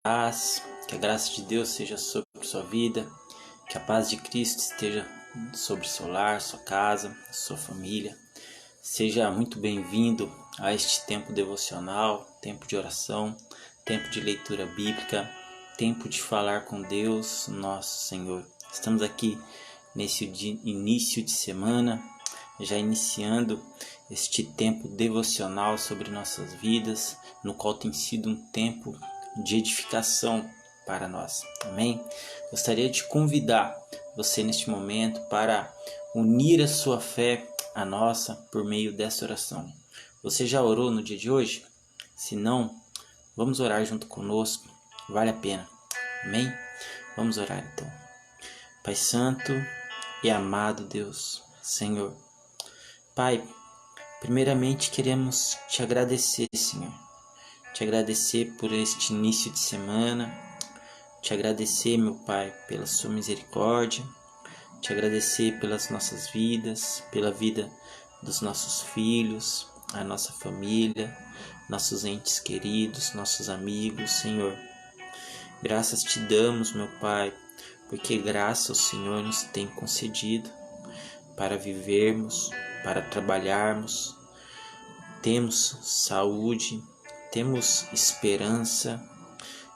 Paz, que a graça de Deus seja sobre sua vida, que a paz de Cristo esteja sobre seu lar, sua casa, sua família. Seja muito bem-vindo a este tempo devocional, tempo de oração, tempo de leitura bíblica, tempo de falar com Deus, nosso Senhor. Estamos aqui nesse início de semana, já iniciando este tempo devocional sobre nossas vidas, no qual tem sido um tempo de edificação para nós. Amém? Gostaria de convidar você neste momento para unir a sua fé à nossa por meio dessa oração. Você já orou no dia de hoje? Se não, vamos orar junto conosco. Vale a pena. Amém? Vamos orar então. Pai Santo e amado Deus, Senhor. Pai, primeiramente queremos te agradecer, Senhor. Te agradecer por este início de semana. Te agradecer, meu Pai, pela sua misericórdia. Te agradecer pelas nossas vidas, pela vida dos nossos filhos, a nossa família, nossos entes queridos, nossos amigos, Senhor. Graças te damos, meu Pai, porque graça o Senhor nos tem concedido para vivermos, para trabalharmos. Temos saúde, temos esperança,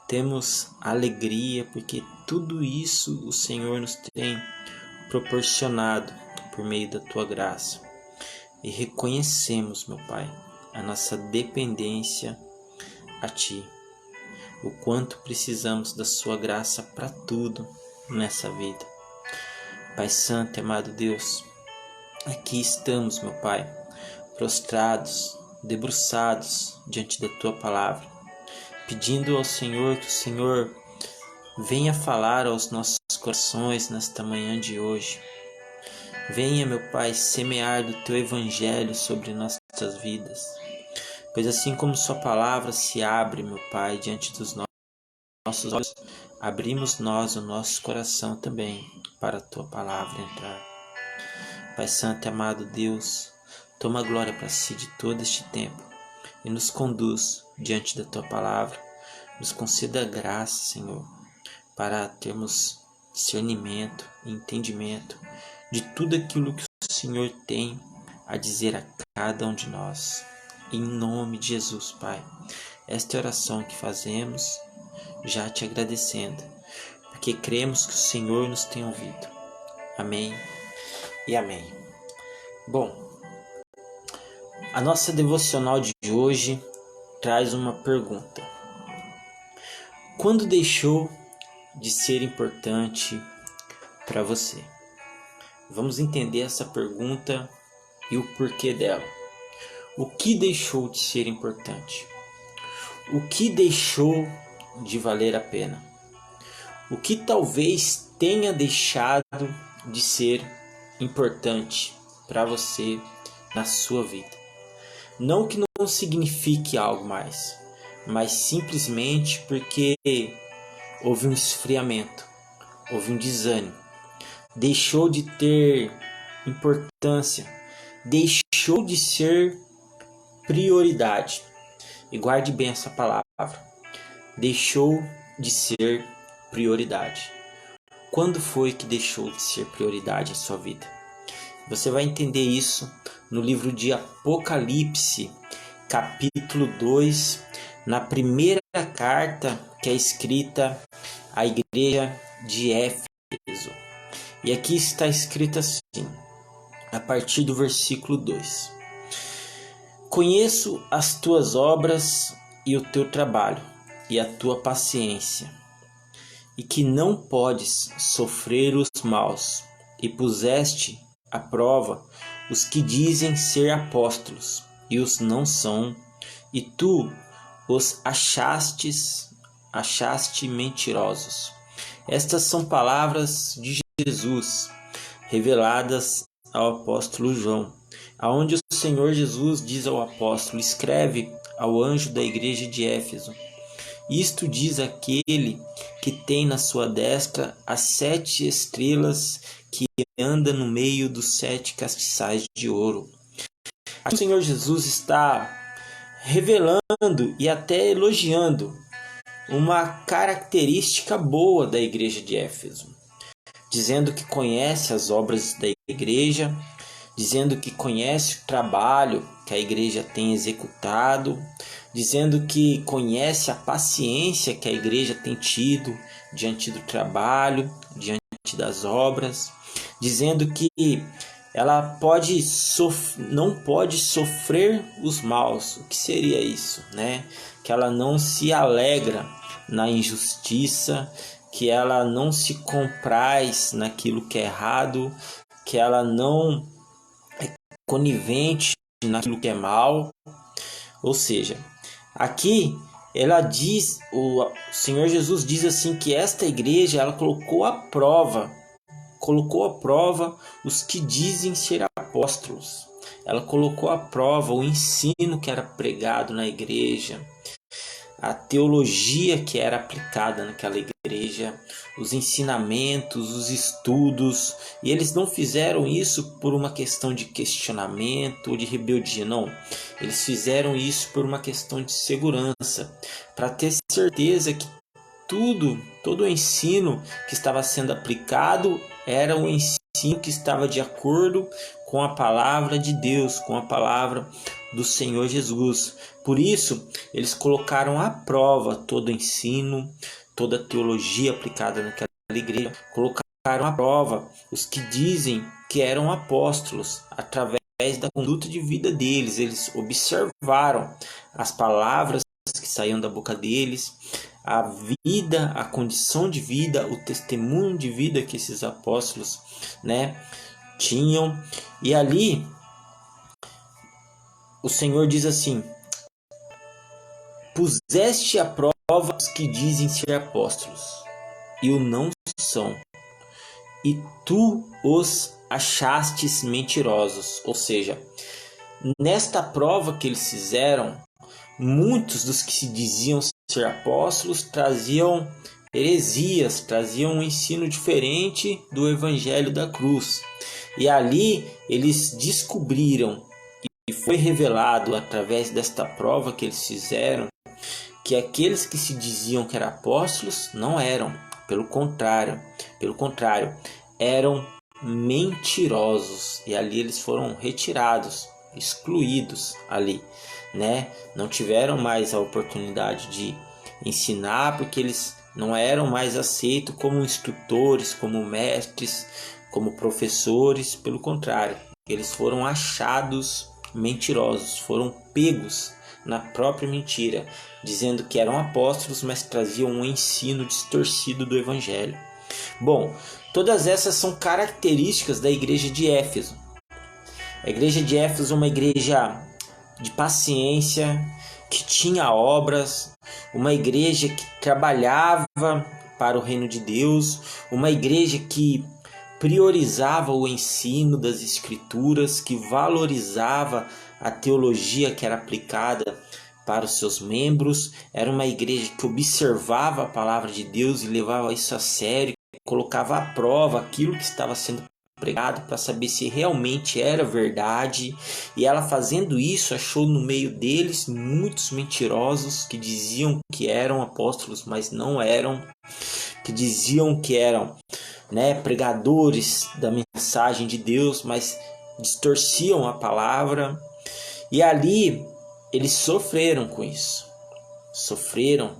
temos alegria, porque tudo isso o Senhor nos tem proporcionado por meio da tua graça. E reconhecemos, meu Pai, a nossa dependência a ti, o quanto precisamos da sua graça para tudo nessa vida. Pai Santo e amado Deus, aqui estamos, meu Pai, prostrados, debruçados diante da tua palavra, pedindo ao Senhor que o Senhor venha falar aos nossos corações nesta manhã de hoje. Venha, meu Pai, semear do teu evangelho sobre nossas vidas, pois assim como sua palavra se abre, meu Pai, diante dos nossos olhos, abrimos nós o nosso coração também para a tua palavra entrar. Pai Santo e amado Deus, toma glória para si de todo este tempo e nos conduz diante da tua palavra. Nos conceda graça, Senhor, para termos discernimento e entendimento de tudo aquilo que o Senhor tem a dizer a cada um de nós. Em nome de Jesus, Pai, esta é a oração que fazemos, já te agradecendo, porque cremos que o Senhor nos tem ouvido. Amém e amém. Bom, a nossa devocional de hoje traz uma pergunta. Quando deixou de ser importante para você? Vamos entender essa pergunta e o porquê dela. O que deixou de ser importante? O que deixou de valer a pena? O que talvez tenha deixado de ser importante para você na sua vida? Não que não signifique algo mais, mas simplesmente porque houve um esfriamento, houve um desânimo, deixou de ter importância, deixou de ser prioridade. E guarde bem essa palavra, deixou de ser prioridade. Quando foi que deixou de ser prioridade a sua vida? Você vai entender isso no livro de Apocalipse, capítulo 2, na primeira carta que é escrita à igreja de Éfeso. E aqui está escrito assim, a partir do versículo 2. Conheço as tuas obras e o teu trabalho e a tua paciência, e que não podes sofrer os maus, e puseste à prova os que dizem ser apóstolos e os não são, e tu os achaste mentirosos. Estas são palavras de Jesus, reveladas ao apóstolo João, aonde o Senhor Jesus diz ao apóstolo: escreve ao anjo da igreja de Éfeso. Isto diz aquele que tem na sua destra as 7 estrelas, que anda no meio dos 7 castiçais de ouro. Aqui o Senhor Jesus está revelando e até elogiando uma característica boa da igreja de Éfeso, dizendo que conhece as obras da igreja, dizendo que conhece o trabalho que a igreja tem executado, dizendo que conhece a paciência que a igreja tem tido diante do trabalho, diante das obras, dizendo que ela não pode sofrer os maus. O que seria isso, né? Que ela não se alegra na injustiça, que ela não se compraz naquilo que é errado, que ela não é conivente naquilo que é mal. Ou seja, aqui ela diz, o Senhor Jesus diz assim que esta igreja ela colocou à prova os que dizem ser apóstolos. Ela colocou à prova o ensino que era pregado na igreja, a teologia que era aplicada naquela igreja, os ensinamentos, os estudos. E eles não fizeram isso por uma questão de questionamento ou de rebeldia, não. Eles fizeram isso por uma questão de segurança, para ter certeza que todo o ensino que estava sendo aplicado era um ensino que estava de acordo com a palavra de Deus, com a palavra do Senhor Jesus. Por isso, eles colocaram à prova todo o ensino, toda a teologia aplicada naquela igreja, colocaram à prova os que dizem que eram apóstolos através da conduta de vida deles. Eles observaram as palavras que saíam da boca deles, a vida, a condição de vida, o testemunho de vida que esses apóstolos, né, tinham. E ali o Senhor diz assim: puseste à prova os que dizem ser apóstolos e o não são, e tu os achastes mentirosos. Ou seja, nesta prova que eles fizeram, muitos dos que se diziam ser apóstolos traziam heresias, traziam um ensino diferente do evangelho da cruz. E ali eles descobriram, e foi revelado através desta prova que eles fizeram, que aqueles que se diziam que eram apóstolos não eram, pelo contrário, eram mentirosos. E ali eles foram retirados, excluídos ali, né? Não tiveram mais a oportunidade de ensinar, porque eles não eram mais aceitos como instrutores, como mestres, como professores. Pelo contrário, eles foram achados mentirosos, foram pegos na própria mentira, dizendo que eram apóstolos, mas traziam um ensino distorcido do evangelho. Bom, todas essas são características da igreja de Éfeso. A igreja de Éfeso é uma igreja de paciência, que tinha obras, uma igreja que trabalhava para o reino de Deus, uma igreja que priorizava o ensino das escrituras, que valorizava a teologia que era aplicada para os seus membros. Era uma igreja que observava a palavra de Deus e levava isso a sério, colocava à prova aquilo que estava sendo pregado para saber se realmente era verdade. E ela, fazendo isso, achou no meio deles muitos mentirosos que diziam que eram apóstolos, mas não eram, que diziam que eram, né, pregadores da mensagem de Deus, mas distorciam a palavra. E ali eles sofreram com isso. Sofreram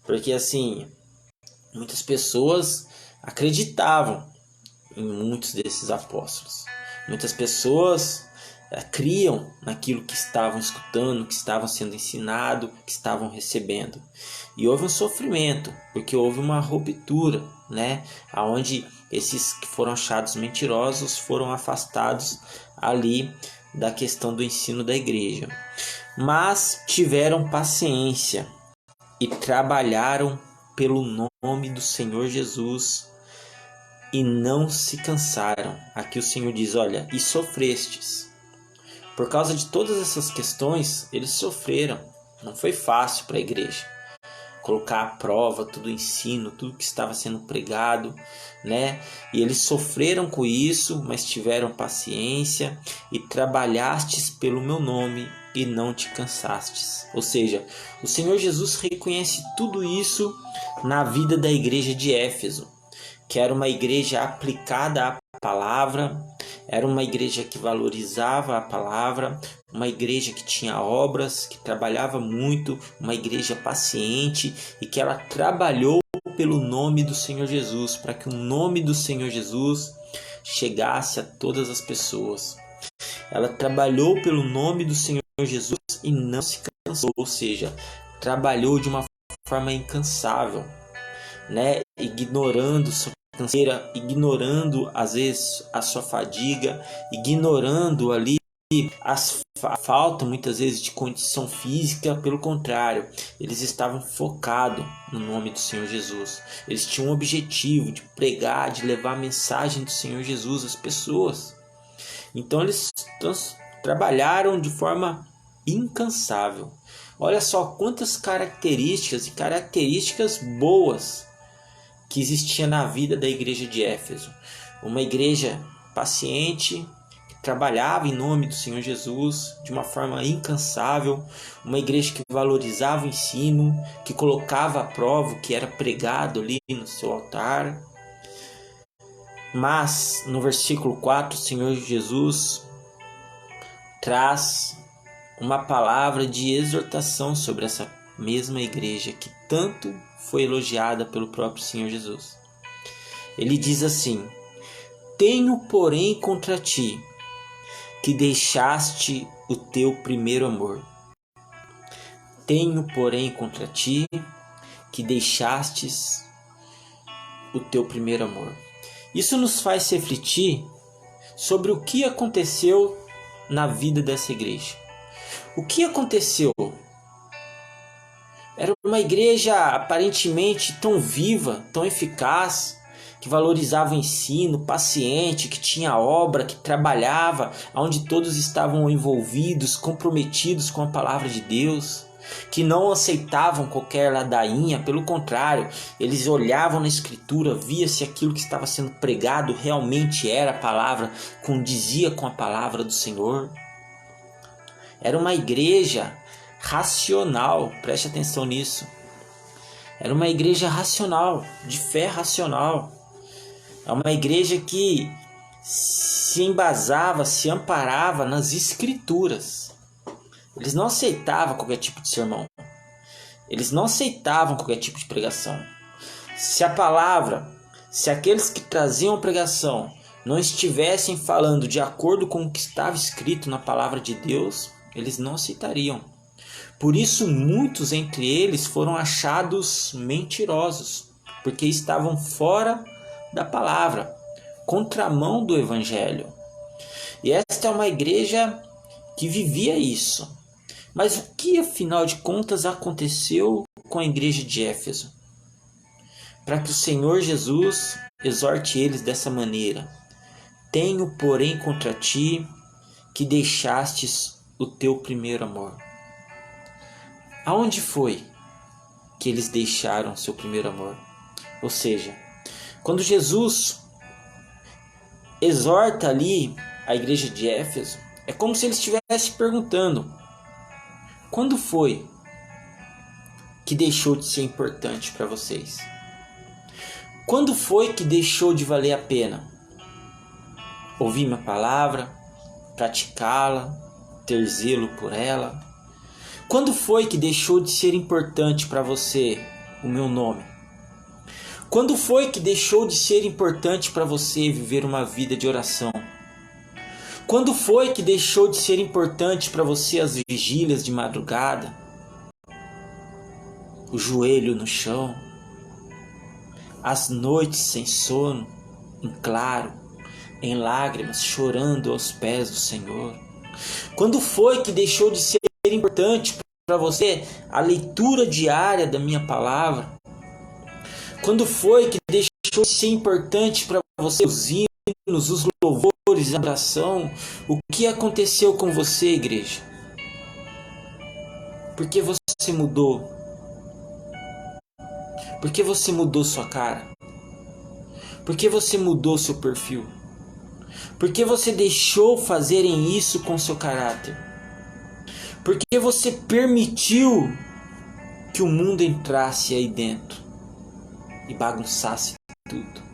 porque assim, muitas pessoas acreditavam em muitos desses apóstolos. Muitas pessoas criam naquilo que estavam escutando, que estavam sendo ensinado, que estavam recebendo. E houve um sofrimento, porque houve uma ruptura, né? Onde esses que foram achados mentirosos foram afastados ali da questão do ensino da igreja. Mas tiveram paciência e trabalharam pelo nome do Senhor Jesus e não se cansaram. Aqui o Senhor diz: olha, e sofrestes. Por causa de todas essas questões, eles sofreram. Não foi fácil para a igreja colocar à prova todo o ensino, tudo que estava sendo pregado, né? E eles sofreram com isso, mas tiveram paciência. E trabalhastes pelo meu nome e não te cansastes. Ou seja, o Senhor Jesus reconhece tudo isso na vida da igreja de Éfeso, que era uma igreja aplicada à palavra, era uma igreja que valorizava a palavra, uma igreja que tinha obras, que trabalhava muito, uma igreja paciente e que ela trabalhou pelo nome do Senhor Jesus, para que o nome do Senhor Jesus chegasse a todas as pessoas. Ela trabalhou pelo nome do Senhor Jesus e não se cansou, ou seja, trabalhou de uma forma incansável, né? Ignorando sua canseira, ignorando às vezes a sua fadiga, ignorando ali a falta muitas vezes de condição física. Pelo contrário, eles estavam focados no nome do Senhor Jesus. Eles tinham um objetivo de pregar, de levar a mensagem do Senhor Jesus às pessoas. Então eles trabalharam de forma incansável. Olha só quantas características boas que existia na vida da igreja de Éfeso. Uma igreja paciente, que trabalhava em nome do Senhor Jesus de uma forma incansável, uma igreja que valorizava o ensino, que colocava à prova o que era pregado ali no seu altar. Mas no versículo 4, o Senhor Jesus traz uma palavra de exortação sobre essa mesma igreja que tanto foi elogiada pelo próprio Senhor Jesus. Ele diz assim: tenho, porém, contra ti que deixaste o teu primeiro amor. Tenho, porém, contra ti que deixastes o teu primeiro amor. Isso nos faz refletir sobre o que aconteceu na vida dessa igreja. O que aconteceu? Era uma igreja aparentemente tão viva, tão eficaz, que valorizava o ensino, paciente, que tinha obra, que trabalhava, onde todos estavam envolvidos, comprometidos com a palavra de Deus, que não aceitavam qualquer ladainha. Pelo contrário, eles olhavam na Escritura, via se aquilo que estava sendo pregado realmente era a palavra, condizia com a palavra do Senhor. Era uma igreja racional, preste atenção nisso. Era uma igreja racional, de fé racional. É uma igreja que se embasava, se amparava nas Escrituras. Eles não aceitavam qualquer tipo de sermão. Eles não aceitavam qualquer tipo de pregação. Se a palavra, se aqueles que traziam a pregação não estivessem falando de acordo com o que estava escrito na palavra de Deus, eles não aceitariam. Por isso muitos entre eles foram achados mentirosos, porque estavam fora da palavra, contramão do evangelho. E esta é uma igreja que vivia isso. Mas o que afinal de contas aconteceu com a igreja de Éfeso? Para que o Senhor Jesus exorte eles dessa maneira: tenho, porém, contra ti que deixastes o teu primeiro amor. Aonde foi que eles deixaram seu primeiro amor? Ou seja, quando Jesus exorta ali a igreja de Éfeso, é como se ele estivesse perguntando: quando foi que deixou de ser importante para vocês? Quando foi que deixou de valer a pena ouvir minha palavra, praticá-la, ter zelo por ela? Quando foi que deixou de ser importante para você o meu nome? Quando foi que deixou de ser importante para você viver uma vida de oração? Quando foi que deixou de ser importante para você as vigílias de madrugada? O joelho no chão? As noites sem sono, em claro, em lágrimas, chorando aos pés do Senhor? Quando foi que deixou de ser importante para você a leitura diária da minha palavra? Quando foi que deixou de ser importante para você os hinos, os louvores, a oração? O que aconteceu com você, igreja? Por que você mudou? Por que você mudou sua cara? Por que você mudou seu perfil? Por que você deixou fazerem isso com seu caráter? Porque você permitiu que o mundo entrasse aí dentro e bagunçasse tudo.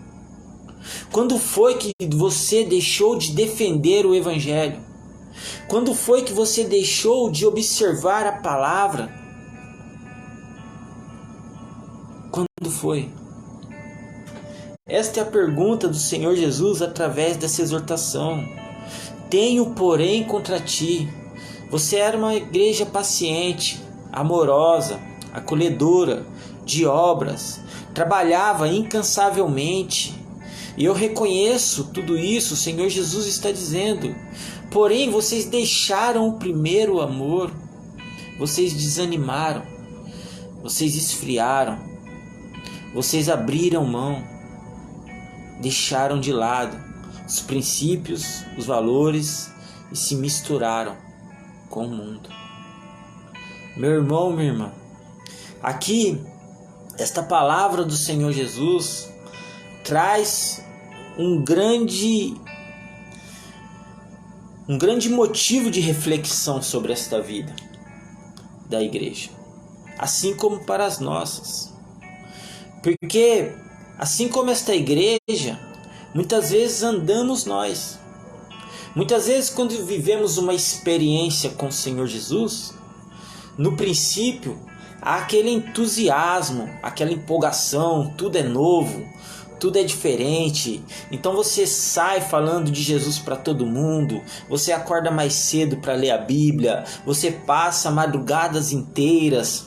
Quando foi que você deixou de defender o Evangelho? Quando foi que você deixou de observar a palavra? Quando foi? Esta é a pergunta do Senhor Jesus através dessa exortação. Tenho, porém, contra ti. Você era uma igreja paciente, amorosa, acolhedora, de obras, trabalhava incansavelmente. E eu reconheço tudo isso, o Senhor Jesus está dizendo. Porém, vocês deixaram o primeiro amor, vocês desanimaram, vocês esfriaram, vocês abriram mão, deixaram de lado os princípios, os valores e se misturaram com o mundo. Meu irmão, minha irmã, aqui, esta palavra do Senhor Jesus traz um grande motivo de reflexão sobre esta vida da igreja, assim como para as nossas. Porque, assim como esta igreja, muitas vezes andamos nós. Muitas vezes, quando vivemos uma experiência com o Senhor Jesus, no princípio, há aquele entusiasmo, aquela empolgação, tudo é novo, tudo é diferente. Então você sai falando de Jesus para todo mundo, você acorda mais cedo para ler a Bíblia, você passa madrugadas inteiras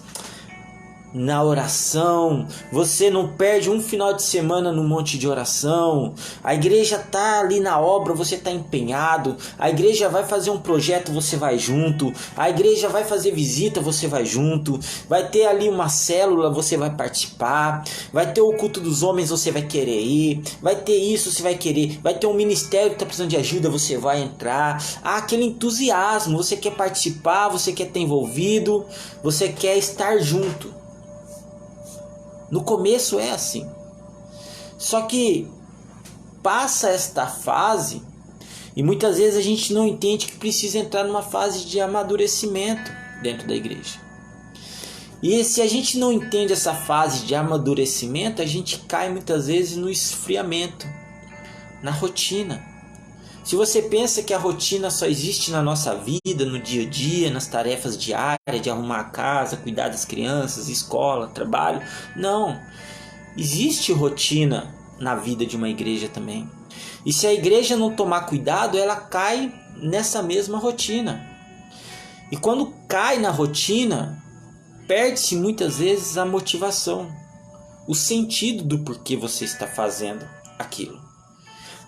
na oração, você não perde um final de semana no monte de oração. A igreja está ali na obra, você está empenhado. A igreja vai fazer um projeto, você vai junto. A igreja vai fazer visita, você vai junto. Vai ter ali uma célula, você vai participar. Vai ter o culto dos homens, você vai querer ir. Vai ter isso, você vai querer. Vai ter um ministério que está precisando de ajuda, você vai entrar. Há aquele entusiasmo, você quer participar, você quer estar envolvido, você quer estar junto. No começo é assim. Só que passa esta fase e muitas vezes a gente não entende que precisa entrar numa fase de amadurecimento dentro da igreja. E se a gente não entende essa fase de amadurecimento, a gente cai muitas vezes no esfriamento, na rotina. Se você pensa que a rotina só existe na nossa vida, no dia a dia, nas tarefas diárias de arrumar a casa, cuidar das crianças, escola, trabalho, não. Existe rotina na vida de uma igreja também. E se a igreja não tomar cuidado, ela cai nessa mesma rotina. E quando cai na rotina, perde-se muitas vezes a motivação, o sentido do porquê você está fazendo aquilo.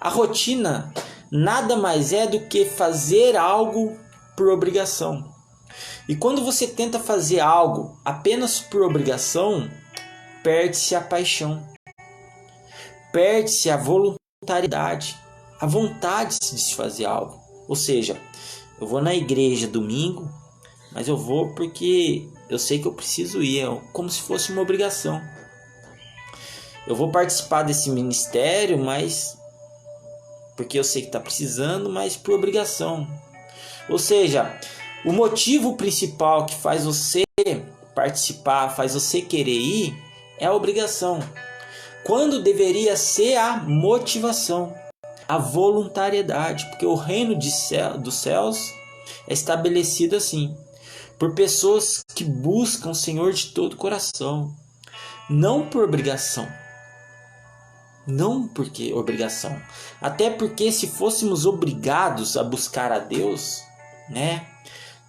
A rotina nada mais é do que fazer algo por obrigação. E quando você tenta fazer algo apenas por obrigação, perde-se a paixão, perde-se a voluntariedade, a vontade de se fazer algo. Ou seja, eu vou na igreja domingo, mas eu vou porque eu sei que eu preciso ir, é como se fosse uma obrigação. Eu vou participar desse ministério, mas porque eu sei que está precisando, mas por obrigação. Ou seja, o motivo principal que faz você participar, faz você querer ir, é a obrigação. Quando deveria ser a motivação, a voluntariedade. Porque o reino dos céus é estabelecido assim, por pessoas que buscam o Senhor de todo o coração, não por obrigação. Não porque obrigação. Até porque se fôssemos obrigados a buscar a Deus,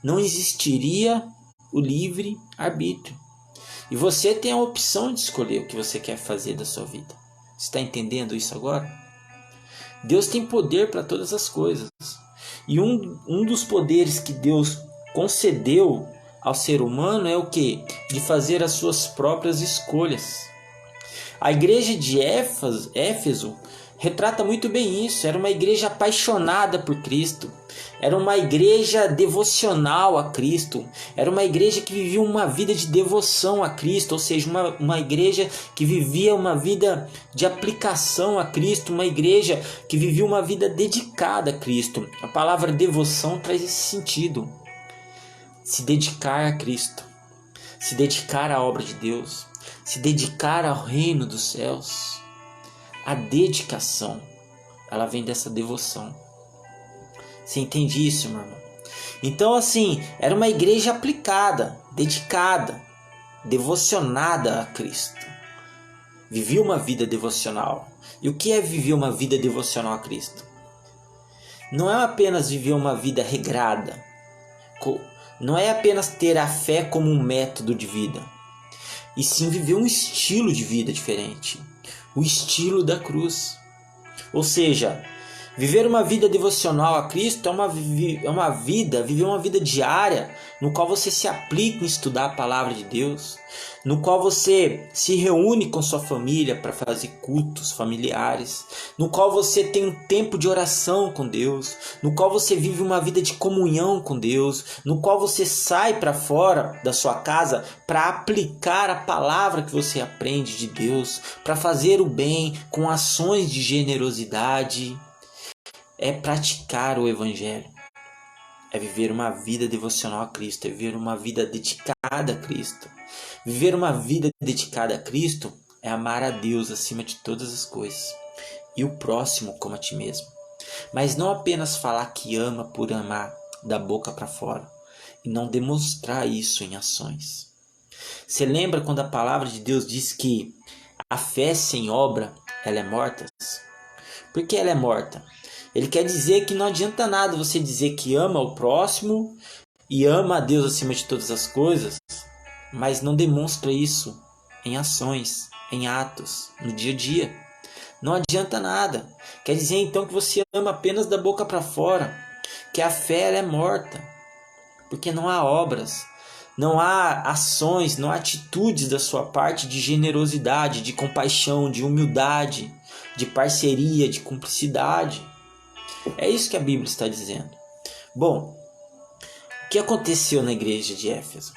não existiria o livre arbítrio. E você tem a opção de escolher o que você quer fazer da sua vida. Você está entendendo isso agora? Deus tem poder para todas as coisas. E um dos poderes que Deus concedeu ao ser humano é o quê? De fazer as suas próprias escolhas. A igreja de Éfeso retrata muito bem isso. Era uma igreja apaixonada por Cristo. Era uma igreja devocional a Cristo. Era uma igreja que vivia uma vida de devoção a Cristo. Ou seja, uma igreja que vivia uma vida de aplicação a Cristo. Uma igreja que vivia uma vida dedicada a Cristo. A palavra devoção traz esse sentido. se dedicar a Cristo, se dedicar à obra de Deus, se dedicar ao reino dos céus. A dedicação, ela vem dessa devoção. Você entende isso, meu irmão? Então, assim, era uma igreja aplicada, dedicada, devocionada a Cristo. Vivia uma vida devocional. E o que é viver uma vida devocional a Cristo? Não é apenas viver uma vida regrada. Não é apenas ter a fé como um método de vida. E sim viver um estilo de vida diferente. O estilo da cruz. Ou seja, viver uma vida devocional a Cristo viver uma vida diária no qual você se aplica em estudar a palavra de Deus, no qual você se reúne com sua família para fazer cultos familiares, no qual você tem um tempo de oração com Deus, no qual você vive uma vida de comunhão com Deus, no qual você sai para fora da sua casa para aplicar a palavra que você aprende de Deus, para fazer o bem com ações de generosidade. É praticar o Evangelho, é viver uma vida devocional a Cristo, é viver uma vida dedicada a Cristo. Viver uma vida dedicada a Cristo é amar a Deus acima de todas as coisas e o próximo como a ti mesmo. Mas não apenas falar que ama por amar da boca para fora e não demonstrar isso em ações. Você lembra quando a palavra de Deus diz que a fé sem obra, ela é morta? Por que ela é morta? Ele quer dizer que não adianta nada você dizer que ama o próximo e ama a Deus acima de todas as coisas, mas não demonstra isso em ações, em atos, no dia a dia. Não adianta nada. Quer dizer então que você ama apenas da boca para fora, que a fé ela é morta, porque não há obras, não há ações, não há atitudes da sua parte de generosidade, de compaixão, de humildade, de parceria, de cumplicidade. É isso que a Bíblia está dizendo. Bom, o que aconteceu na igreja de Éfeso?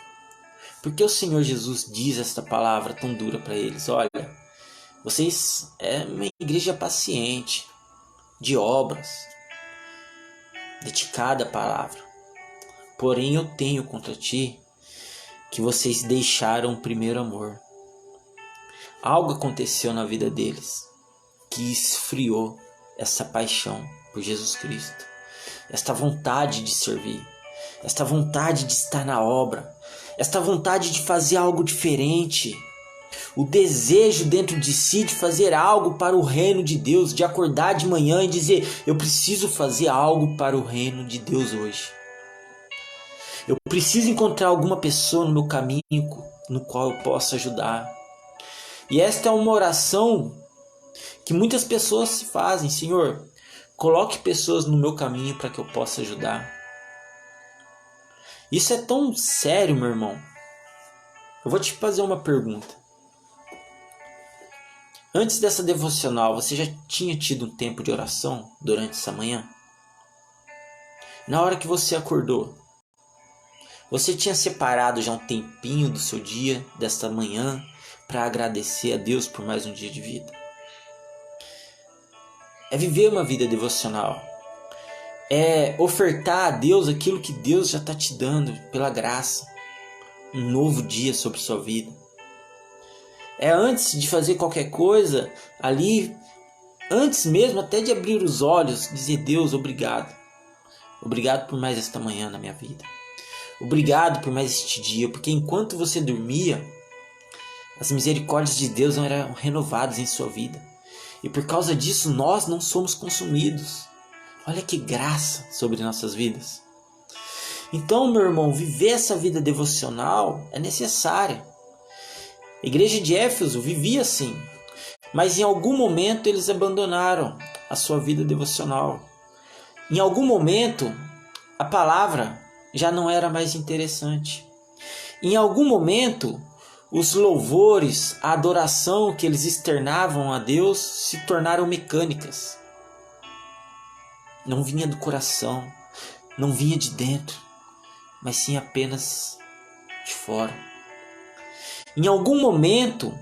Por que o Senhor Jesus diz esta palavra tão dura para eles? Olha, vocês é uma igreja paciente, de obras, dedicada à palavra. Porém eu tenho contra ti que vocês deixaram o primeiro amor. Algo aconteceu na vida deles que esfriou essa paixão por Jesus Cristo, esta vontade de servir, esta vontade de estar na obra, esta vontade de fazer algo diferente, o desejo dentro de si de fazer algo para o reino de Deus, de acordar de manhã e dizer: eu preciso fazer algo para o reino de Deus hoje. Eu preciso encontrar alguma pessoa no meu caminho no qual eu possa ajudar. E esta é uma oração que muitas pessoas se fazem: Senhor, coloque pessoas no meu caminho para que eu possa ajudar. Isso é tão sério, meu irmão. Eu vou te fazer uma pergunta. Antes dessa devocional, você já tinha tido um tempo de oração durante essa manhã? Na hora que você acordou, você tinha separado já um tempinho do seu dia, desta manhã, para agradecer a Deus por mais um dia de vida? É viver uma vida devocional. É ofertar a Deus aquilo que Deus já está te dando pela graça. Um novo dia sobre sua vida. É antes de fazer qualquer coisa ali, antes mesmo até de abrir os olhos, dizer: Deus, obrigado. Obrigado por mais esta manhã na minha vida. Obrigado por mais este dia, porque enquanto você dormia, as misericórdias de Deus eram renovadas em sua vida. E por causa disso nós não somos consumidos. Olha que graça sobre nossas vidas. Então, meu irmão, viver essa vida devocional é necessária. A igreja de Éfeso vivia assim, mas em algum momento eles abandonaram a sua vida devocional. Em algum momento a palavra já não era mais interessante. Em algum momento os louvores, a adoração que eles externavam a Deus se tornaram mecânicas. Não vinha do coração, não vinha de dentro, mas sim apenas de fora. Em algum momento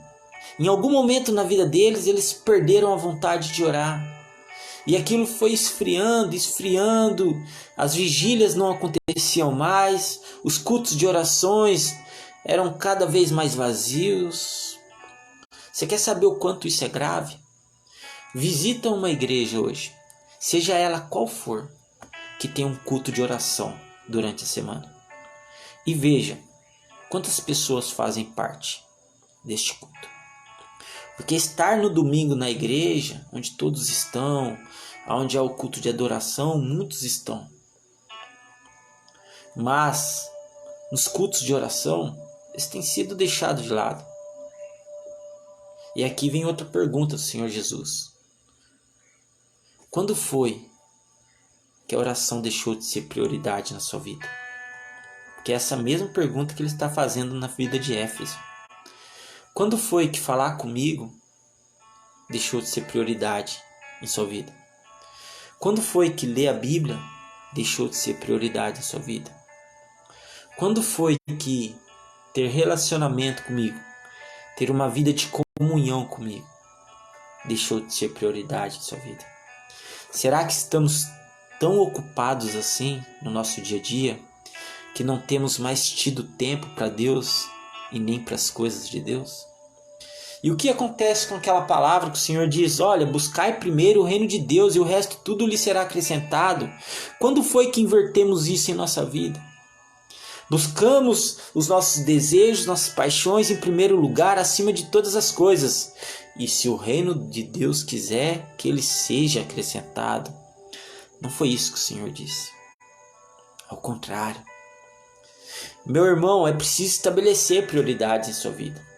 na vida deles, eles perderam a vontade de orar. E aquilo foi esfriando, esfriando. As vigílias não aconteciam mais. Os cultos de orações eram cada vez mais vazios. Você quer saber o quanto isso é grave? Visita uma igreja hoje, seja ela qual for, que tem um culto de oração durante a semana. E veja quantas pessoas fazem parte deste culto. Porque estar no domingo na igreja, onde todos estão, onde há o culto de adoração, muitos estão. Mas nos cultos de oração, eles têm sido deixados de lado. E aqui vem outra pergunta do Senhor Jesus. Quando foi que a oração deixou de ser prioridade na sua vida? Porque é essa mesma pergunta que ele está fazendo na vida de Éfeso. Quando foi que falar comigo deixou de ser prioridade em sua vida? Quando foi que ler a Bíblia deixou de ser prioridade em sua vida? Quando foi que ter relacionamento comigo, ter uma vida de comunhão comigo, deixou de ser prioridade em sua vida? Será que estamos tão ocupados assim no nosso dia a dia que não temos mais tido tempo para Deus e nem para as coisas de Deus? E o que acontece com aquela palavra que o Senhor diz: olha, buscai primeiro o reino de Deus e o resto tudo lhe será acrescentado? Quando foi que invertemos isso em nossa vida? Buscamos os nossos desejos, nossas paixões em primeiro lugar, acima de todas as coisas. E se o reino de Deus quiser que ele seja acrescentado, não foi isso que o Senhor disse. Ao contrário. Meu irmão, é preciso estabelecer prioridades em sua vida.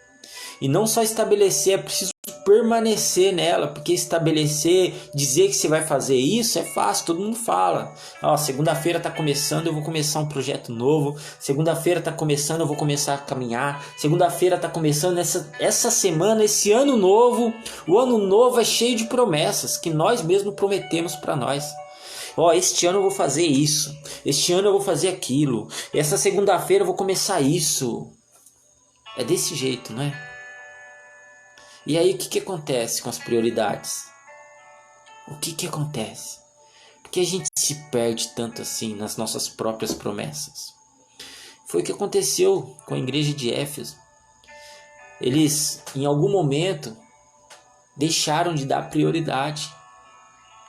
E não só estabelecer, é preciso permanecer nela. Porque estabelecer, dizer que você vai fazer isso é fácil, todo mundo fala. Ó, segunda-feira está começando, eu vou começar um projeto novo. Segunda-feira está começando, eu vou começar a caminhar. Segunda-feira está começando essa semana, esse ano novo. O ano novo é cheio de promessas que nós mesmos prometemos para nós. Ó, este ano eu vou fazer isso. Este ano eu vou fazer aquilo. Essa segunda-feira eu vou começar isso. É desse jeito, não é? E aí o que acontece com as prioridades? O que acontece? Porque a gente se perde tanto assim nas nossas próprias promessas. Foi o que aconteceu com a igreja de Éfeso. Eles, em algum momento, deixaram de dar prioridade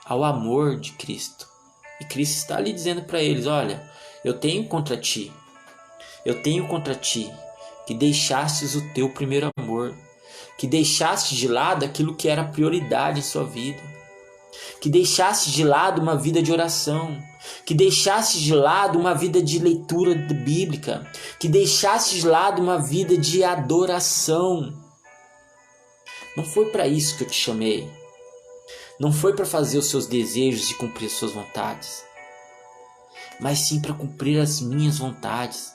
ao amor de Cristo. E Cristo está ali dizendo para eles: olha, eu tenho contra ti que deixastes o teu primeiro amor, que deixaste de lado aquilo que era prioridade em sua vida, que deixaste de lado uma vida de oração, que deixaste de lado uma vida de leitura bíblica, que deixaste de lado uma vida de adoração. Não foi para isso que eu te chamei. Não foi para fazer os seus desejos e cumprir as suas vontades, mas sim para cumprir as minhas vontades.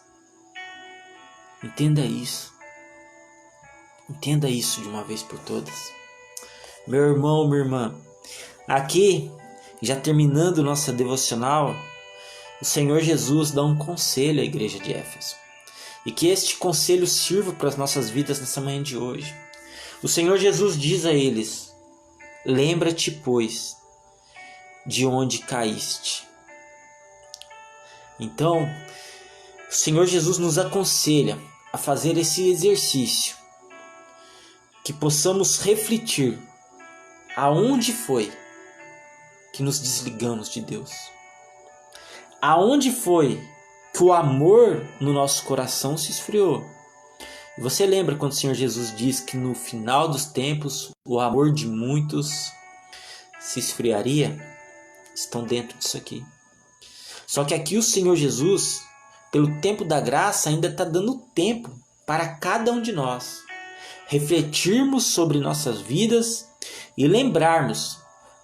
Entenda isso. Entenda isso de uma vez por todas. Meu irmão, minha irmã, aqui, já terminando nossa devocional, o Senhor Jesus dá um conselho à igreja de Éfeso. E que este conselho sirva para as nossas vidas nessa manhã de hoje. O Senhor Jesus diz a eles: lembra-te, pois, de onde caíste. Então, o Senhor Jesus nos aconselha a fazer esse exercício, que possamos refletir aonde foi que nos desligamos de Deus, aonde foi que o amor no nosso coração se esfriou. E você lembra quando o Senhor Jesus diz que no final dos tempos o amor de muitos se esfriaria? Estão dentro disso aqui. Só que aqui o Senhor Jesus, pelo tempo da graça, ainda está dando tempo para cada um de nós refletirmos sobre nossas vidas e lembrarmos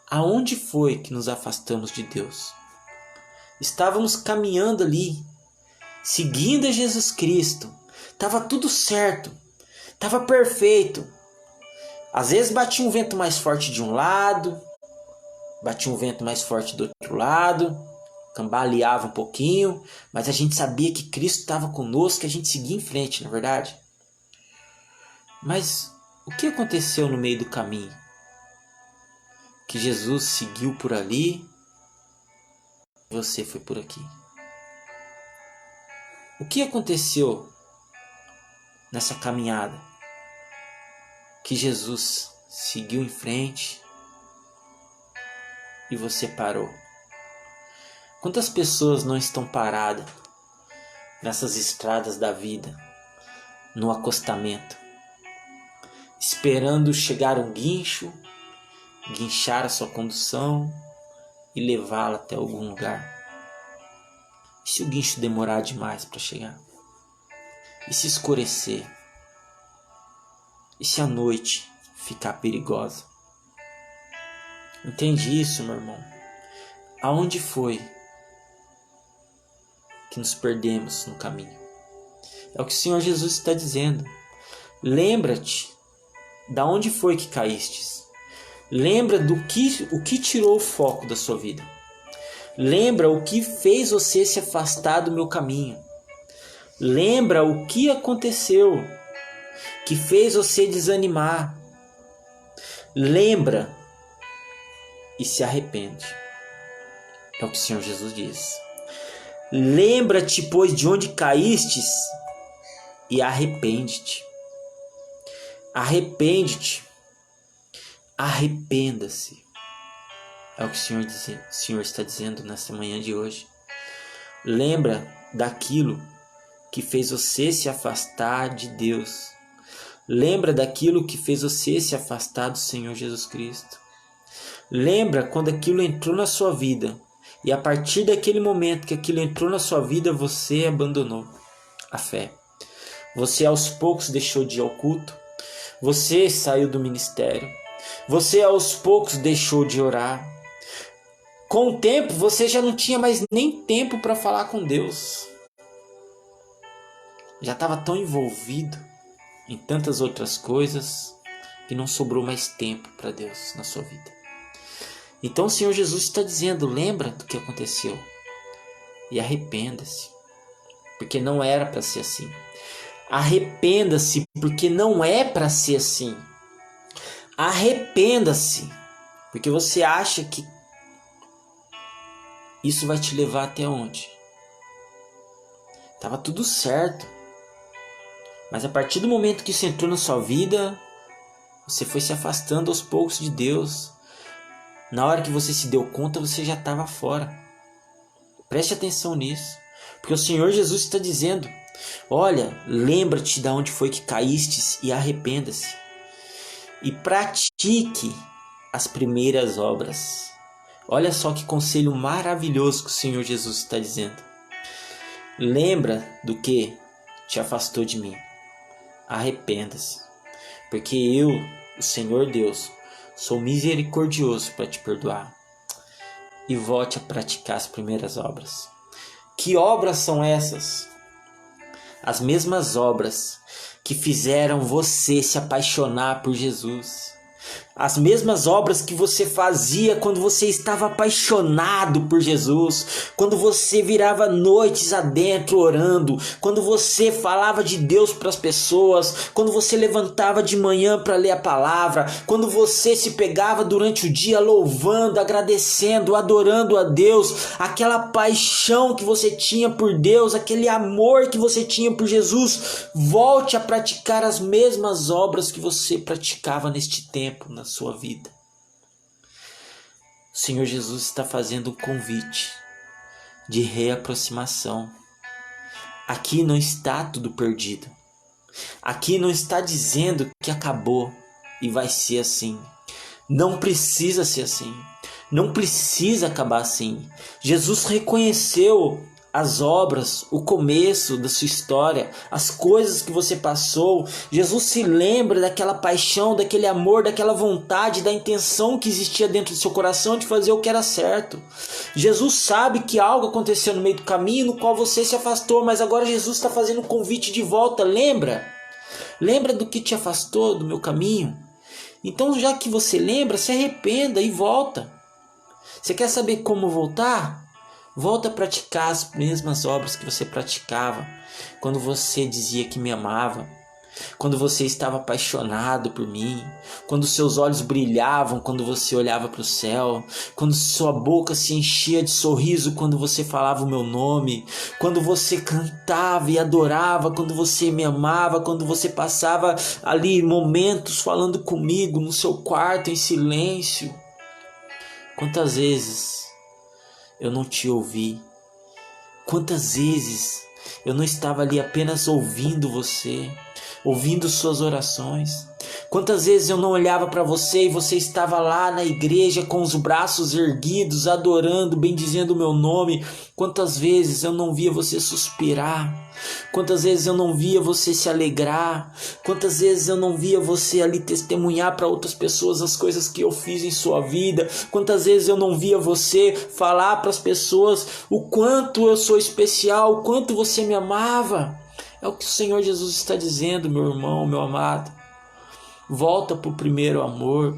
aonde foi que nos afastamos de Deus. Estávamos caminhando ali, seguindo a Jesus Cristo. Estava tudo certo, estava perfeito. Às vezes batia um vento mais forte de um lado, batia um vento mais forte do outro lado, cambaleava um pouquinho, mas a gente sabia que Cristo estava conosco, que a gente seguia em frente, não é verdade? Mas o que aconteceu no meio do caminho? que Jesus seguiu por ali e você foi por aqui. O que aconteceu nessa caminhada que Jesus seguiu em frente e você parou? Quantas pessoas não estão paradas nessas estradas da vida, no acostamento, esperando chegar um guincho, guinchar a sua condução e levá-la até algum lugar? E se o guincho demorar demais para chegar? E se escurecer? E se a noite ficar perigosa? Entende isso, meu irmão? Aonde foi que nos perdemos no caminho? É o que o Senhor Jesus está dizendo. Lembra-te da onde foi que caístes. Lembra o que tirou o foco da sua vida. Lembra o que fez você se afastar do meu caminho. Lembra o que aconteceu que fez você desanimar. Lembra e se arrepende. É o que o Senhor Jesus diz. Lembra-te, pois, de onde caístes e arrepende-te. Arrepende-te. Arrependa-se. É o que o Senhor está dizendo nessa manhã de hoje. Lembra daquilo que fez você se afastar de Deus. Lembra daquilo que fez você se afastar do Senhor Jesus Cristo. Lembra quando aquilo entrou na sua vida e a partir daquele momento que aquilo entrou na sua vida, você abandonou a fé. Você aos poucos deixou de ir ao culto. Você saiu do ministério. Você aos poucos deixou de orar. Com o tempo, você já não tinha mais nem tempo para falar com Deus. Já estava tão envolvido em tantas outras coisas que não sobrou mais tempo para Deus na sua vida. Então o Senhor Jesus está dizendo, lembra do que aconteceu e arrependa-se, porque não era para ser assim. Arrependa-se, porque não é para ser assim. Arrependa-se, porque você acha que isso vai te levar até onde? Tava tudo certo. Mas a partir do momento que isso entrou na sua vida, você foi se afastando aos poucos de Deus. Na hora que você se deu conta, você já estava fora. Preste atenção nisso. Porque o Senhor Jesus está dizendo, olha, lembra-te de onde foi que caístes e arrependa-se. E pratique as primeiras obras. Olha só que conselho maravilhoso que o Senhor Jesus está dizendo. Lembra do que te afastou de mim. Arrependa-se. Porque eu, o Senhor Deus, sou misericordioso para te perdoar. E volte a praticar as primeiras obras. Que obras são essas? As mesmas obras que fizeram você se apaixonar por Jesus. As mesmas obras que você fazia quando você estava apaixonado por Jesus, quando você virava noites adentro orando, quando você falava de Deus para as pessoas, quando você levantava de manhã para ler a palavra, quando você se pegava durante o dia louvando, agradecendo, adorando a Deus, aquela paixão que você tinha por Deus, aquele amor que você tinha por Jesus, volte a praticar as mesmas obras que você praticava neste tempo na sua vida. O Senhor Jesus está fazendo um convite de reaproximação. Aqui não está tudo perdido. Aqui não está dizendo que acabou e vai ser assim. Não precisa ser assim. Não precisa acabar assim. Jesus reconheceu as obras, o começo da sua história, as coisas que você passou. Jesus se lembra daquela paixão, daquele amor, daquela vontade, da intenção que existia dentro do seu coração de fazer o que era certo. Jesus sabe que algo aconteceu no meio do caminho no qual você se afastou, mas agora Jesus está fazendo um convite de volta. Lembra? Lembra do que te afastou do meu caminho? Então, já que você lembra, se arrependa e volta. Você quer saber como voltar? Volta a praticar as mesmas obras que você praticava quando você dizia que me amava, quando você estava apaixonado por mim, quando seus olhos brilhavam quando você olhava para o céu, quando sua boca se enchia de sorriso quando você falava o meu nome, quando você cantava e adorava, quando você me amava, quando você passava ali momentos falando comigo no seu quarto em silêncio. Quantas vezes eu não te ouvi? Quantas vezes eu não estava ali apenas ouvindo você, ouvindo suas orações? Quantas vezes eu não olhava para você e você estava lá na igreja com os braços erguidos, adorando, bendizendo o meu nome? Quantas vezes eu não via você suspirar? Quantas vezes eu não via você se alegrar? Quantas vezes eu não via você ali testemunhar para outras pessoas as coisas que eu fiz em sua vida? Quantas vezes eu não via você falar para as pessoas o quanto eu sou especial, o quanto você me amava? É o que o Senhor Jesus está dizendo, meu irmão, meu amado. Volta para o primeiro amor.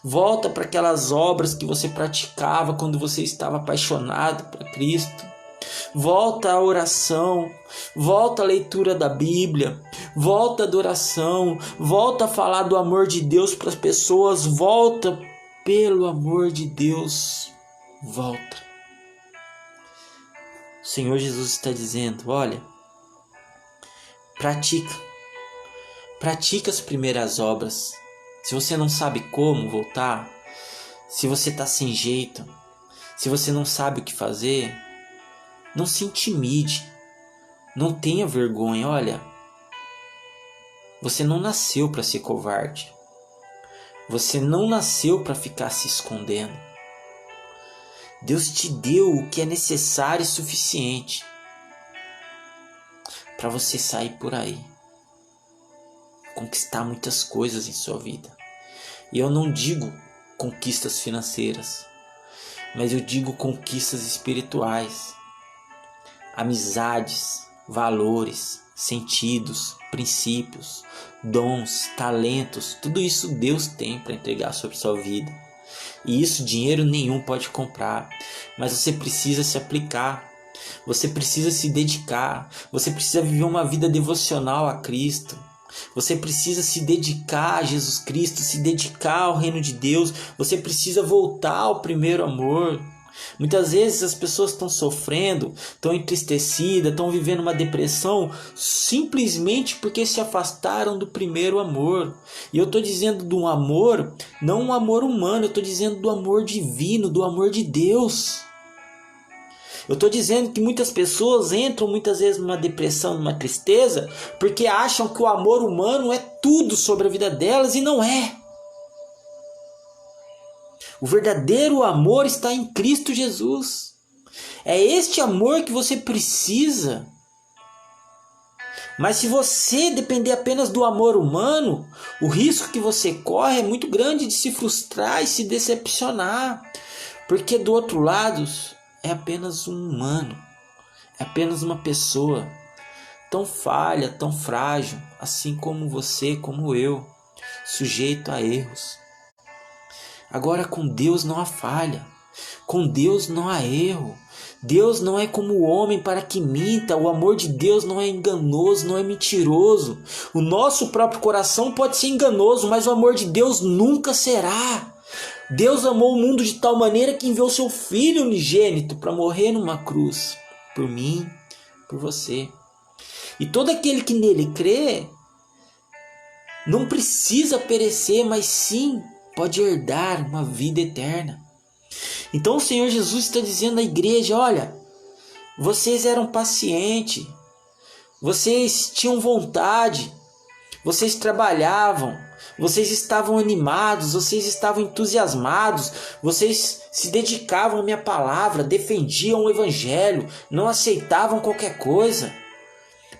Volta para aquelas obras que você praticava quando você estava apaixonado por Cristo. Volta à oração, volta à leitura da Bíblia, volta à adoração, volta a falar do amor de Deus para as pessoas, volta, pelo amor de Deus, volta. O Senhor Jesus está dizendo, olha, pratica as primeiras obras. Se você não sabe como voltar, se você está sem jeito, se você não sabe o que fazer, não se intimide, não tenha vergonha. Olha, você não nasceu para ser covarde, você não nasceu para ficar se escondendo. Deus te deu o que é necessário e suficiente para você sair por aí, conquistar muitas coisas em sua vida. E eu não digo conquistas financeiras, mas eu digo conquistas espirituais, amizades, valores, sentidos, princípios, dons, talentos. Tudo isso Deus tem para entregar sobre sua vida. E isso dinheiro nenhum pode comprar, mas você precisa se aplicar, você precisa se dedicar, você precisa viver uma vida devocional a Cristo. Você precisa se dedicar a Jesus Cristo, se dedicar ao reino de Deus. Você precisa voltar ao primeiro amor. Muitas vezes as pessoas estão sofrendo, estão entristecidas, estão vivendo uma depressão simplesmente porque se afastaram do primeiro amor. E eu estou dizendo de um amor, não um amor humano, eu estou dizendo do amor divino, do amor de Deus. Eu estou dizendo que muitas pessoas entram muitas vezes numa depressão, numa tristeza, porque acham que o amor humano é tudo sobre a vida delas e não é. O verdadeiro amor está em Cristo Jesus. É este amor que você precisa. Mas se você depender apenas do amor humano, o risco que você corre é muito grande de se frustrar e se decepcionar. Porque do outro lado é apenas um humano, é apenas uma pessoa tão falha, tão frágil, assim como você, como eu, sujeito a erros. Agora com Deus não há falha, com Deus não há erro. Deus não é como o homem para que minta, o amor de Deus não é enganoso, não é mentiroso. O nosso próprio coração pode ser enganoso, mas o amor de Deus nunca será. Deus amou o mundo de tal maneira que enviou seu Filho unigênito para morrer numa cruz, por mim, por você. E todo aquele que nele crê, não precisa perecer, mas sim pode herdar uma vida eterna. Então o Senhor Jesus está dizendo à igreja, olha, vocês eram pacientes, vocês tinham vontade, vocês trabalhavam, vocês estavam animados, vocês estavam entusiasmados, vocês se dedicavam à minha palavra, defendiam o evangelho, não aceitavam qualquer coisa.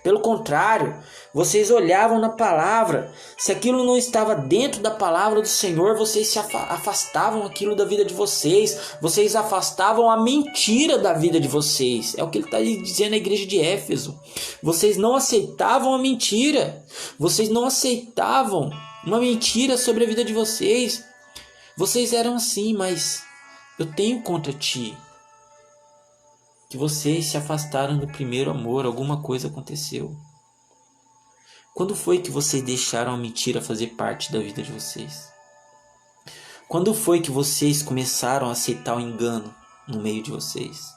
Pelo contrário, vocês olhavam na palavra. Se aquilo não estava dentro da palavra do Senhor, vocês se afastavam aquilo da vida de vocês. Vocês afastavam a mentira da vida de vocês. É o que ele está dizendo à igreja de Éfeso. Vocês não aceitavam a mentira. Vocês não aceitavam uma mentira sobre a vida de vocês. Vocês eram assim, mas eu tenho contra ti que vocês se afastaram do primeiro amor, alguma coisa aconteceu. Quando foi que vocês deixaram a mentira fazer parte da vida de vocês? Quando foi que vocês começaram a aceitar o engano no meio de vocês?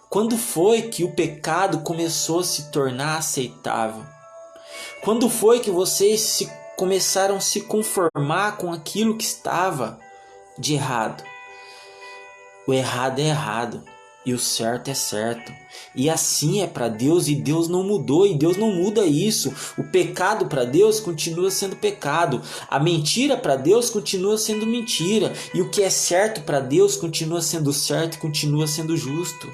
Quando foi que o pecado começou a se tornar aceitável? Quando foi que vocês começaram a se conformar com aquilo que estava de errado? O errado é errado e o certo é certo. E assim é para Deus, e Deus não mudou, e Deus não muda isso. O pecado para Deus continua sendo pecado. A mentira para Deus continua sendo mentira. E o que é certo para Deus continua sendo certo e continua sendo justo.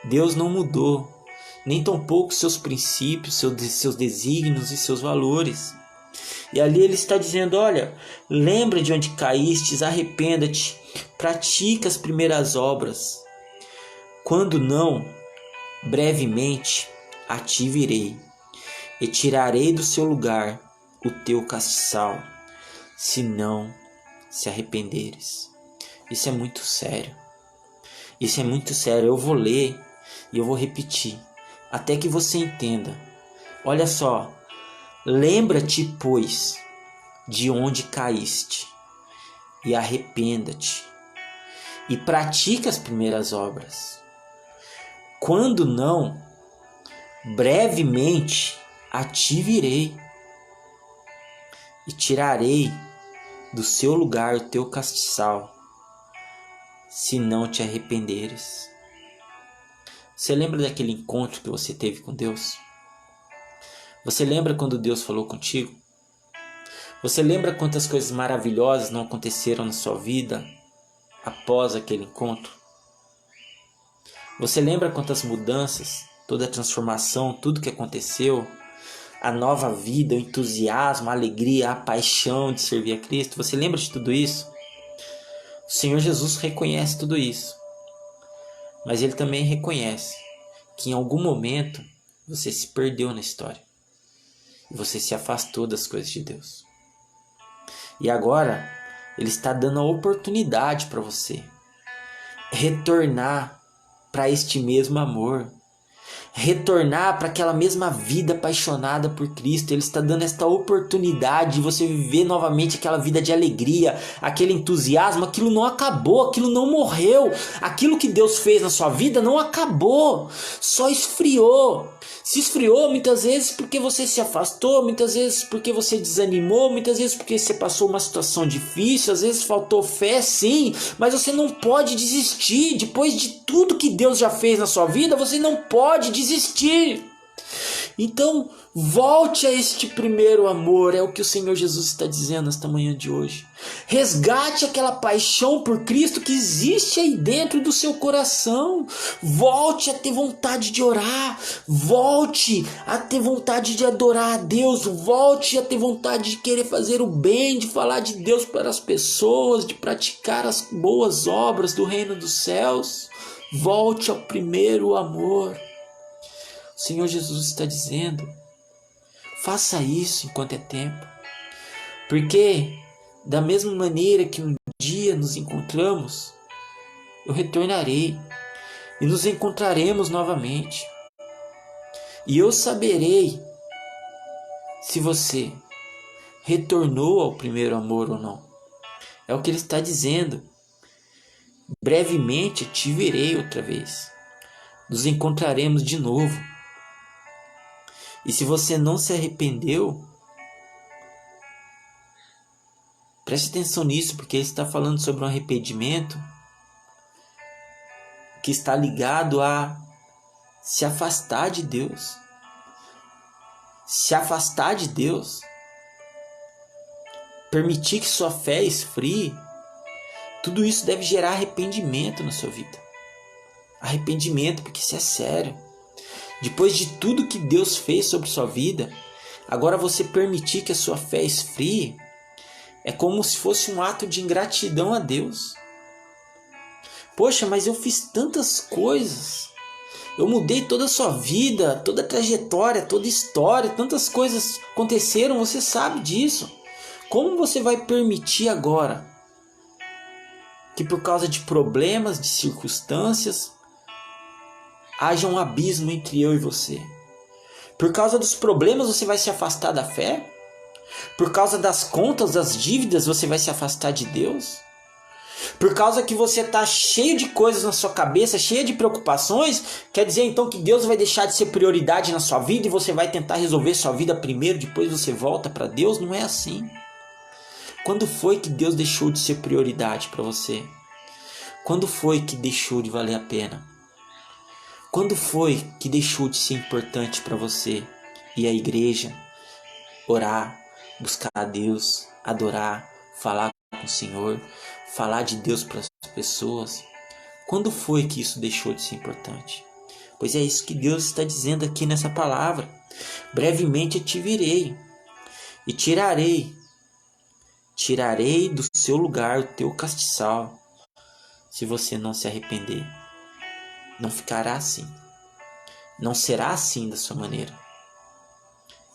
Deus não mudou, nem tampouco seus princípios, seus desígnios e seus valores. E ali ele está dizendo, olha, lembra de onde caístes, arrependa-te, pratica as primeiras obras. Quando não, brevemente a ti virei, e tirarei do seu lugar o teu castiçal, se não se arrependeres. Isso é muito sério. Isso é muito sério. Eu vou ler e eu vou repetir, até que você entenda. Olha só. Lembra-te, pois, de onde caíste, e arrependa-te, e pratica as primeiras obras. Quando não, brevemente a ti virei, e tirarei do seu lugar o teu castiçal, se não te arrependeres. Você lembra daquele encontro que você teve com Deus? Você lembra quando Deus falou contigo? Você lembra quantas coisas maravilhosas não aconteceram na sua vida após aquele encontro? Você lembra quantas mudanças, toda a transformação, tudo que aconteceu, a nova vida, o entusiasmo, a alegria, a paixão de servir a Cristo? Você lembra de tudo isso? O Senhor Jesus reconhece tudo isso, mas Ele também reconhece que em algum momento você se perdeu na história e você se afastou das coisas de Deus. E agora Ele está dando a oportunidade para você retornar para este mesmo amor, retornar para aquela mesma vida apaixonada por Cristo. Ele está dando esta oportunidade de você viver novamente aquela vida de alegria, aquele entusiasmo. Aquilo não acabou, aquilo não morreu, aquilo que Deus fez na sua vida não acabou, só esfriou. Se esfriou muitas vezes porque você se afastou, muitas vezes porque você desanimou, muitas vezes porque você passou uma situação difícil, às vezes faltou fé, sim, mas você não pode desistir. Depois de tudo que Deus já fez na sua vida, você não pode desistir. Então, volte a este primeiro amor, é o que o Senhor Jesus está dizendo nesta manhã de hoje. Resgate aquela paixão por Cristo que existe aí dentro do seu coração. Volte a ter vontade de orar, volte a ter vontade de adorar a Deus, volte a ter vontade de querer fazer o bem, de falar de Deus para as pessoas, de praticar as boas obras do reino dos céus. Volte ao primeiro amor. O Senhor Jesus está dizendo, faça isso enquanto é tempo, porque da mesma maneira que um dia nos encontramos, eu retornarei e nos encontraremos novamente, e eu saberei se você retornou ao primeiro amor ou não. É o que ele está dizendo. Brevemente te verei outra vez, nos encontraremos de novo. E se você não se arrependeu, preste atenção nisso, porque ele está falando sobre um arrependimento que está ligado a se afastar de Deus. Se afastar de Deus, permitir que sua fé esfrie, tudo isso deve gerar arrependimento na sua vida. Arrependimento, porque isso é sério. Depois de tudo que Deus fez sobre sua vida, agora você permitir que a sua fé esfrie, é como se fosse um ato de ingratidão a Deus. Poxa, mas eu fiz tantas coisas, eu mudei toda a sua vida, toda a trajetória, toda a história, tantas coisas aconteceram, você sabe disso. Como você vai permitir agora que por causa de problemas, de circunstâncias, haja um abismo entre eu e você? Por causa dos problemas você vai se afastar da fé? Por causa das contas, das dívidas você vai se afastar de Deus? Por causa que você está cheio de coisas na sua cabeça, cheio de preocupações, quer dizer então que Deus vai deixar de ser prioridade na sua vida e você vai tentar resolver sua vida primeiro, depois você volta para Deus? Não é assim. Quando foi que Deus deixou de ser prioridade para você? Quando foi que deixou de valer a pena? Quando foi que deixou de ser importante para você ir à igreja, orar, buscar a Deus, adorar, falar com o Senhor, falar de Deus para as pessoas? Quando foi que isso deixou de ser importante? Pois é isso que Deus está dizendo aqui nessa palavra. Brevemente eu te virei e tirarei do seu lugar o teu castiçal. Se você não se arrepender, não ficará assim. Não será assim da sua maneira.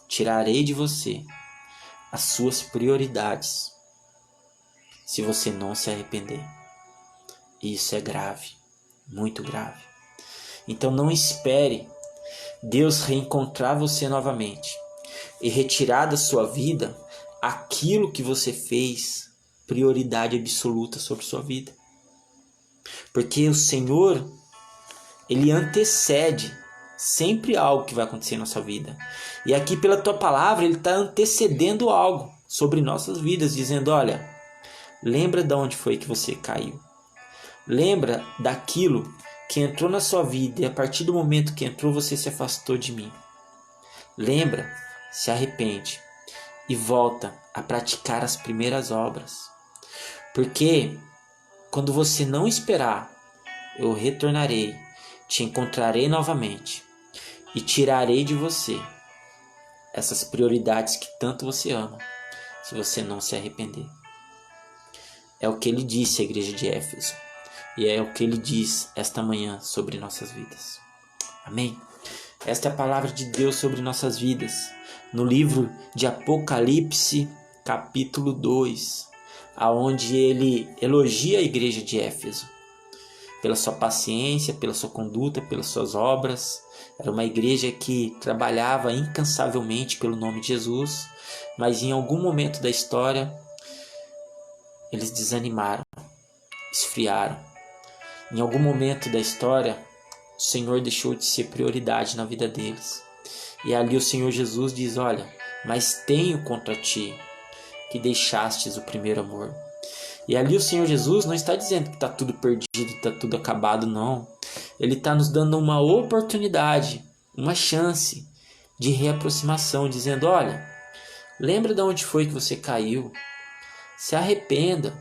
Tirarei de você as suas prioridades se você não se arrepender. E isso é grave, muito grave. Então não espere Deus reencontrar você novamente e retirar da sua vida aquilo que você fez prioridade absoluta sobre sua vida. Porque o Senhor, Ele antecede sempre algo que vai acontecer na sua vida. E aqui pela tua palavra Ele está antecedendo algo sobre nossas vidas, dizendo: olha, lembra de onde foi que você caiu. Lembra daquilo que entrou na sua vida e a partir do momento que entrou você se afastou de mim. Lembra, se arrepende e volta a praticar as primeiras obras. Porque quando você não esperar, eu retornarei, te encontrarei novamente e tirarei de você essas prioridades que tanto você ama, se você não se arrepender. É o que ele disse à igreja de Éfeso e é o que ele diz esta manhã sobre nossas vidas. Amém? Esta é a palavra de Deus sobre nossas vidas, no livro de Apocalipse, capítulo 2, aonde ele elogia a igreja de Éfeso pela sua paciência, pela sua conduta, pelas suas obras. Era uma igreja que trabalhava incansavelmente pelo nome de Jesus, mas em algum momento da história eles desanimaram, esfriaram. Em algum momento da história o Senhor deixou de ser prioridade na vida deles. E ali o Senhor Jesus diz: olha, mas tenho contra ti que deixastes o primeiro amor. E ali o Senhor Jesus não está dizendo que está tudo perdido, está tudo acabado, não. Ele está nos dando uma oportunidade, uma chance de reaproximação, dizendo: olha, lembra de onde foi que você caiu, se arrependa,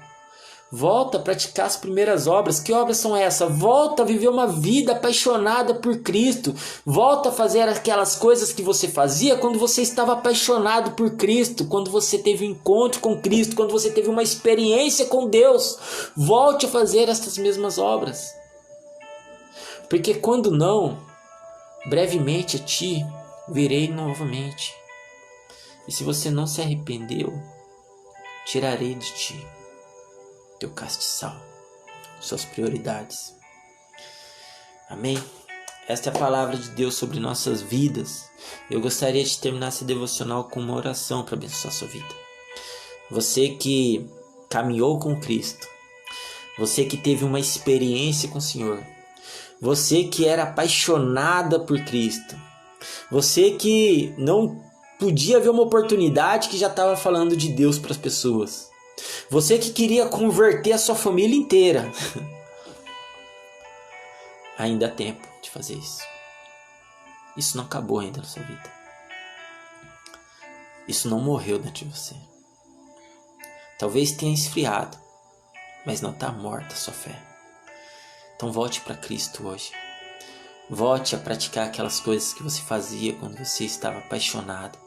volta a praticar as primeiras obras. Que obras são essas? Volta a viver uma vida apaixonada por Cristo. Volta a fazer aquelas coisas que você fazia quando você estava apaixonado por Cristo, quando você teve um encontro com Cristo, quando você teve uma experiência com Deus. Volte a fazer essas mesmas obras. Porque quando não, brevemente a ti virei novamente. E se você não se arrependeu, tirarei de ti teu castiçal, suas prioridades. Amém? Esta é a palavra de Deus sobre nossas vidas. Eu gostaria de terminar esse devocional com uma oração para abençoar a sua vida. Você que caminhou com Cristo, você que teve uma experiência com o Senhor, você que era apaixonada por Cristo, você que não podia ver uma oportunidade que já estava falando de Deus para as pessoas, você que queria converter a sua família inteira, ainda há tempo de fazer isso. Isso não acabou ainda na sua vida. Isso não morreu dentro de você. Talvez tenha esfriado, mas não está morta a sua fé. Então volte para Cristo hoje. Volte a praticar aquelas coisas que você fazia quando você estava apaixonado.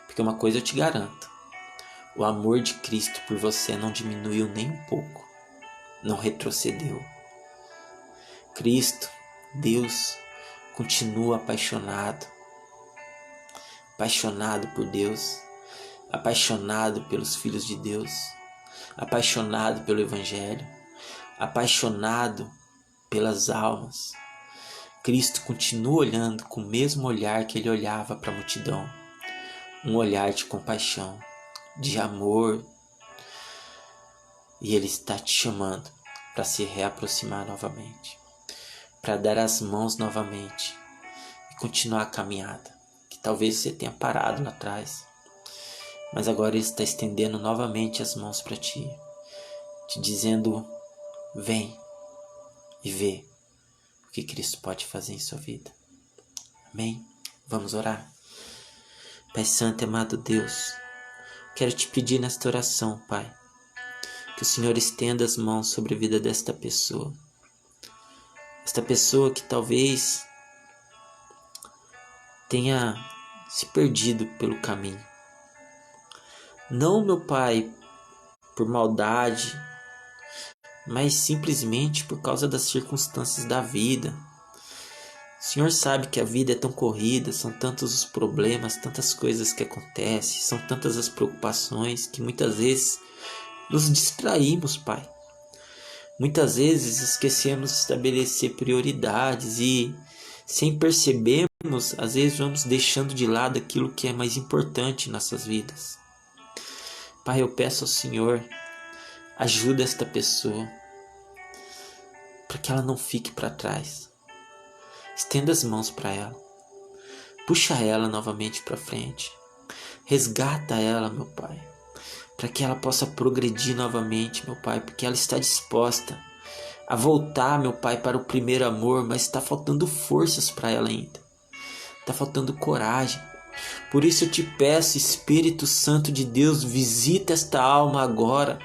Porque uma coisa eu te garanto: o amor de Cristo por você não diminuiu nem um pouco, não retrocedeu. Cristo, Deus, continua apaixonado por Deus, apaixonado pelos filhos de Deus, apaixonado pelo Evangelho, apaixonado pelas almas. Cristo continua olhando com o mesmo olhar que ele olhava para a multidão. Um olhar de compaixão, de amor. E ele está te chamando para se reaproximar novamente, para dar as mãos novamente e continuar a caminhada, que talvez você tenha parado lá atrás, mas agora ele está estendendo novamente as mãos para ti, te dizendo: vem e vê o que Cristo pode fazer em sua vida. Amém? Vamos orar. Pai Santo e amado Deus, quero te pedir nesta oração, Pai, que o Senhor estenda as mãos sobre a vida desta pessoa. Esta pessoa que talvez tenha se perdido pelo caminho. Não, meu Pai, por maldade, mas simplesmente por causa das circunstâncias da vida. O Senhor sabe que a vida é tão corrida, são tantos os problemas, tantas coisas que acontecem, são tantas as preocupações que muitas vezes nos distraímos, Pai. Muitas vezes esquecemos de estabelecer prioridades e, sem percebermos, às vezes vamos deixando de lado aquilo que é mais importante em nossas vidas. Pai, eu peço ao Senhor, ajuda esta pessoa para que ela não fique para trás. Estenda as mãos para ela. Puxa ela novamente para frente. Resgata ela, meu Pai, para que ela possa progredir novamente, meu Pai, porque ela está disposta a voltar, meu Pai, para o primeiro amor, mas está faltando forças para ela ainda. Está faltando coragem. Por isso eu te peço, Espírito Santo de Deus, visita esta alma agora.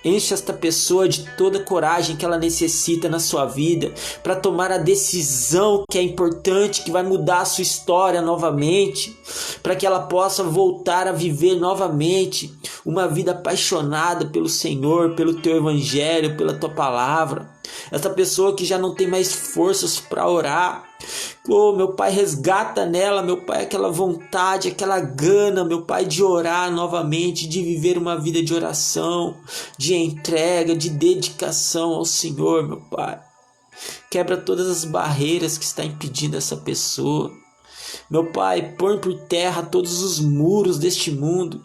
Enche esta pessoa de toda a coragem que ela necessita na sua vida para tomar a decisão que é importante, que vai mudar a sua história novamente, para que ela possa voltar a viver novamente uma vida apaixonada pelo Senhor, pelo teu evangelho, pela tua palavra. Essa pessoa que já não tem mais forças para orar, oh, meu Pai, resgata nela, meu Pai, aquela vontade, aquela gana, meu Pai, de orar novamente, de viver uma vida de oração, de entrega, de dedicação ao Senhor, meu Pai. Quebra todas as barreiras que está impedindo essa pessoa. Meu Pai, põe por terra todos os muros deste mundo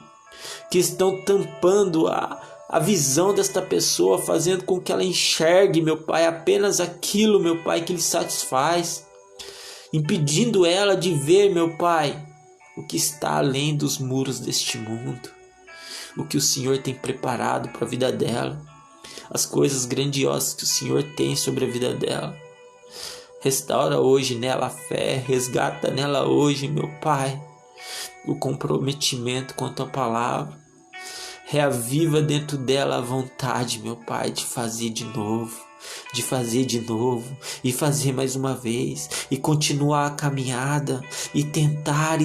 que estão tampando a visão desta pessoa, fazendo com que ela enxergue, meu Pai, apenas aquilo, meu Pai, que lhe satisfaz, impedindo ela de ver, meu Pai, o que está além dos muros deste mundo, o que o Senhor tem preparado para a vida dela, as coisas grandiosas que o Senhor tem sobre a vida dela. Restaura hoje nela a fé, resgata nela hoje, meu Pai, o comprometimento com a tua palavra. Reaviva dentro dela a vontade, meu Pai, de fazer de novo e fazer mais uma vez e continuar a caminhada e tentar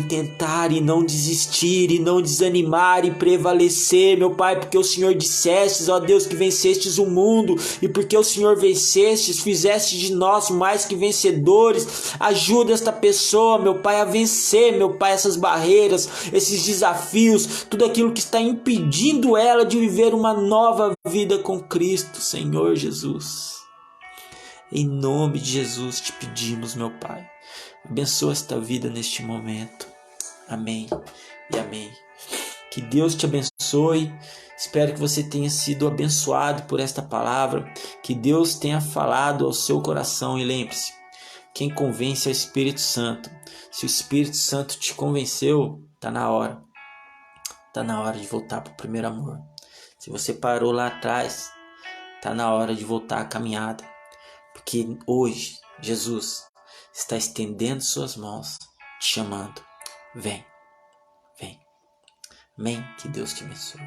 e não desistir e não desanimar e prevalecer, meu Pai, porque o Senhor dissestes, ó Deus, que vencestes o mundo, e porque o Senhor vencestes, fizeste de nós mais que vencedores. Ajuda esta pessoa, meu Pai, a vencer, meu Pai, essas barreiras, esses desafios, tudo aquilo que está impedindo ela de viver uma nova vida com Cristo, Senhor Jesus. Em nome de Jesus te pedimos, meu Pai. Abençoa esta vida neste momento. Amém e amém. Que Deus te abençoe. Espero que você tenha sido abençoado por esta palavra. Que Deus tenha falado ao seu coração. E lembre-se, quem convence é o Espírito Santo. Se o Espírito Santo te convenceu, está na hora. Está na hora de voltar para o primeiro amor. Se você parou lá atrás, está na hora de voltar à caminhada. Porque hoje Jesus está estendendo suas mãos, te chamando. Vem, vem. Amém? Que Deus te abençoe.